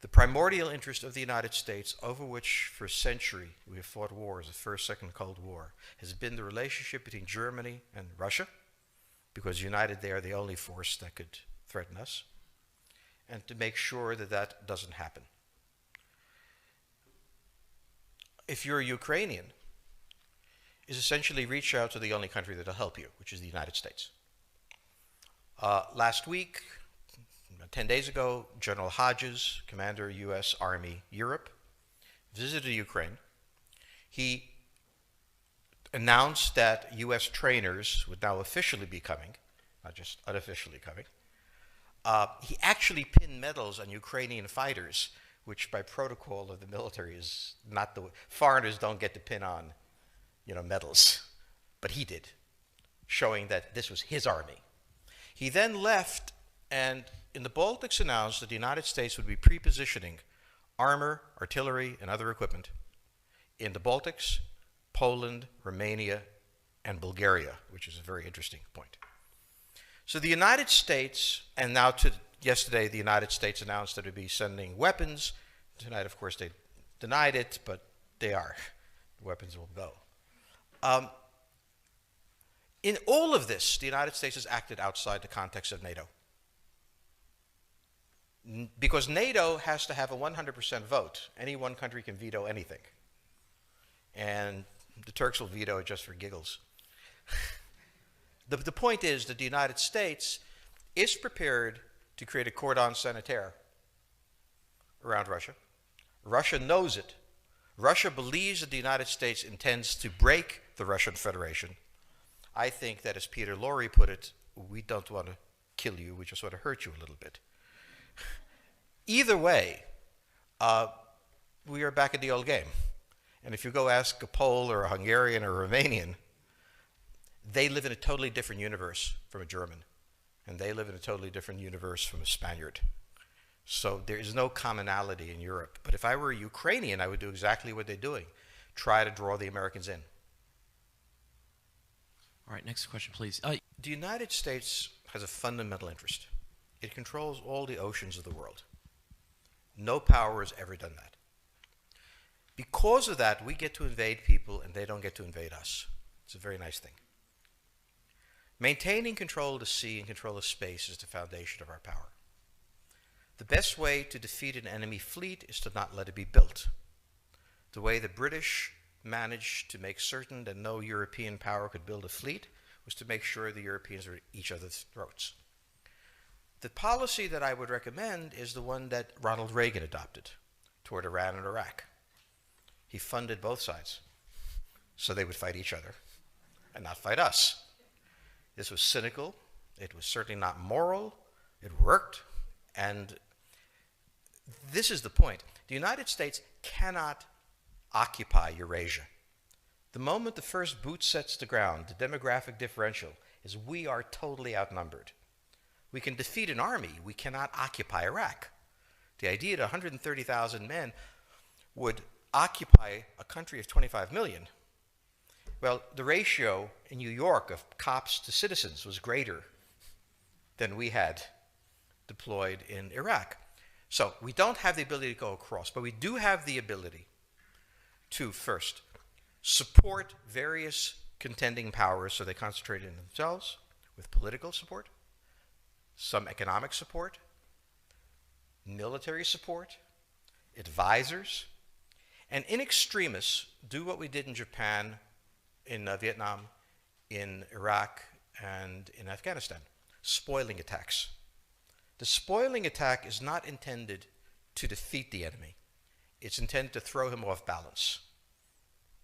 The primordial interest of the United States, over which for a century we have fought wars, the First, Second Cold War, has been the relationship between Germany and Russia, because united they are the only force that could threaten us, and to make sure that that doesn't happen. If you're a Ukrainian, is essentially reach out to the only country that will help you, which is the United States. Last week, 10 days ago, General Hodges, Commander US Army Europe, visited Ukraine. He announced that US trainers would now officially be coming, not just unofficially coming. He actually pinned medals on Ukrainian fighters, which by protocol of the military is not the way. Foreigners don't get to pin on, medals, but he did, showing that this was his army. He then left and in the Baltics announced that the United States would be pre-positioning armor, artillery, and other equipment in the Baltics, Poland, Romania, and Bulgaria, which is a very interesting point. So the United States, and now yesterday the United States announced that it would be sending weapons. Tonight, of course, they denied it, but they are. The weapons will go. In all of this, the United States has acted outside the context of NATO. Because NATO has to have a 100% vote. Any one country can veto anything. And the Turks will veto it just for giggles. The point is that the United States is prepared to create a cordon sanitaire around Russia. Russia knows it. Russia believes that the United States intends to break the Russian Federation. I think that, as Peter Lorre put it, we don't want to kill you, we just want to hurt you a little bit. Either way, we are back at the old game. And if you go ask a Pole or a Hungarian or a Romanian, they live in a totally different universe from a German. And they live in a totally different universe from a Spaniard. So there is no commonality in Europe. But if I were a Ukrainian, I would do exactly what they're doing. Try to draw the Americans in. All right, next question, please. The United States has a fundamental interest. It controls all the oceans of the world. No power has ever done that. Because of that, we get to invade people and they don't get to invade us. It's a very nice thing. Maintaining control of the sea and control of space is the foundation of our power. The best way to defeat an enemy fleet is to not let it be built. The way the British managed to make certain that no European power could build a fleet was to make sure the Europeans were at each other's throats. The policy that I would recommend is the one that Ronald Reagan adopted toward Iran and Iraq. He funded both sides so they would fight each other and not fight us. This was cynical. It was certainly not moral. It worked. And this is the point. The United States cannot occupy Eurasia. The moment the first boot sets the ground, the demographic differential is we are totally outnumbered. We can defeat an army. We cannot occupy Iraq. The idea that 130,000 men would occupy a country of 25 million, well, the ratio in New York of cops to citizens was greater than we had deployed in Iraq. So we don't have the ability to go across, but we do have the ability to, first, support various contending powers so they concentrate in themselves with political support, some economic support, military support, advisors, and in extremis, do what we did in Japan, in Vietnam, in Iraq, and in Afghanistan, spoiling attacks. The spoiling attack is not intended to defeat the enemy. It's intended to throw him off balance.